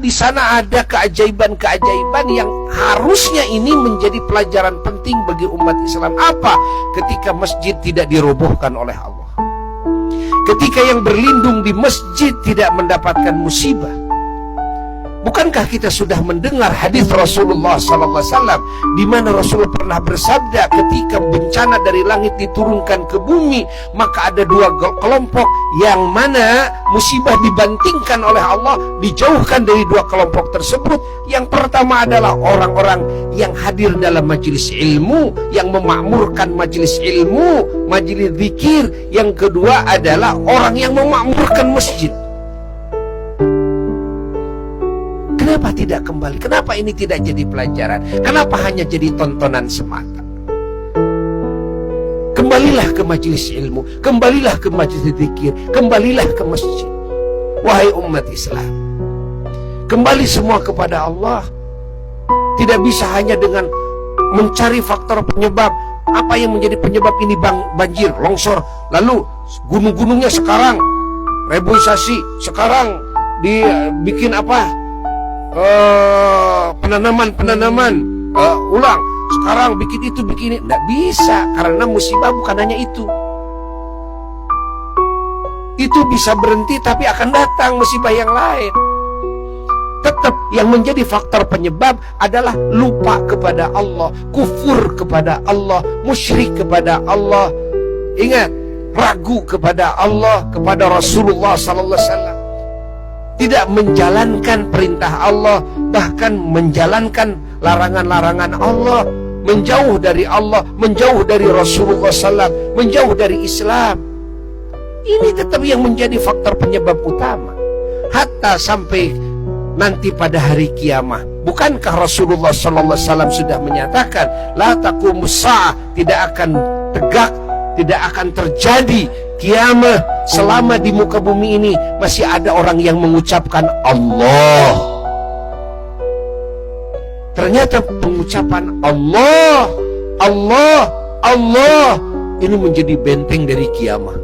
Di sana ada keajaiban-keajaiban yang harusnya ini menjadi pelajaran penting bagi umat Islam. Apa? Ketika masjid tidak dirobohkan oleh Allah, ketika yang berlindung di masjid tidak mendapatkan musibah. Bukankah kita sudah mendengar hadis Rasulullah SAW di mana Rasul pernah bersabda, ketika bencana dari langit diturunkan ke bumi, maka ada dua kelompok yang mana musibah dibantingkan oleh Allah, dijauhkan dari dua kelompok tersebut. Yang pertama adalah orang-orang yang hadir dalam majelis ilmu, yang memakmurkan majelis ilmu, majelis zikir. Yang kedua adalah orang yang memakmurkan masjid. Kenapa tidak kembali? Kenapa ini tidak jadi pelajaran? Kenapa hanya jadi tontonan semata? Kembalilah ke majelis ilmu, kembalilah ke majelis zikir, kembalilah ke masjid. Wahai umat Islam, kembali semua kepada Allah. Tidak bisa hanya dengan mencari faktor penyebab. Apa yang menjadi penyebab ini banjir, longsor, lalu gunung-gunungnya sekarang reboisasi, sekarang dibikin apa? Penanaman ulang, sekarang bikin itu bikin ini. Tidak bisa, karena musibah bukan hanya itu. Itu bisa berhenti, tapi akan datang musibah yang lain. Tetap yang menjadi faktor penyebab adalah lupa kepada Allah, kufur kepada Allah, musyrik kepada Allah. Ingat, ragu kepada Allah, kepada Rasulullah SAW. Tidak menjalankan perintah Allah, bahkan menjalankan larangan-larangan Allah, menjauh dari Allah, menjauh dari Rasulullah SAW, menjauh dari Islam. Ini tetap yang menjadi faktor penyebab utama. Hatta sampai nanti pada hari kiamat. Bukankah Rasulullah SAW sudah menyatakan, la taqumus sa'ah, tidak akan tegak, tidak akan terjadi kiamat selama di muka bumi ini masih ada orang yang mengucapkan Allah. Ternyata pengucapan Allah, Allah, Allah ini menjadi benteng dari kiamat.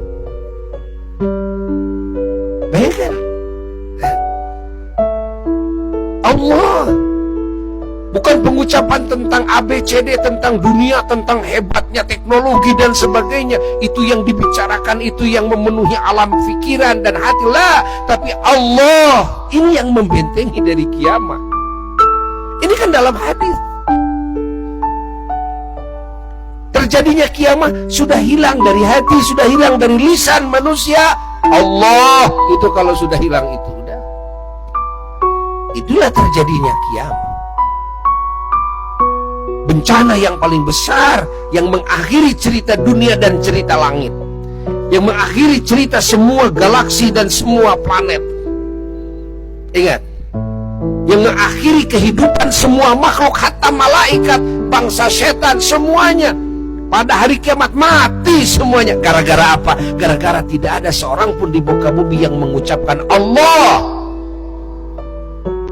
Bayangkan, Allah bukan pengucapan tentang ABCD, tentang dunia, tentang hebatnya teknologi dan sebagainya. Itu yang dibicarakan, itu yang memenuhi alam pikiran dan hati lah. Tapi Allah ini yang membentengi dari kiamat. Ini kan dalam hadis. Terjadinya kiamat sudah hilang dari hati, sudah hilang dari lisan manusia. Allah itu kalau sudah hilang itu udah. Itulah terjadinya kiamat. Bencana yang paling besar, yang mengakhiri cerita dunia dan cerita langit, yang mengakhiri cerita semua galaksi dan semua planet. Ingat, yang mengakhiri kehidupan semua makhluk, hatta malaikat, bangsa setan, semuanya pada hari kiamat mati semuanya. Gara-gara apa? Gara-gara tidak ada seorang pun di muka bumi yang mengucapkan Allah.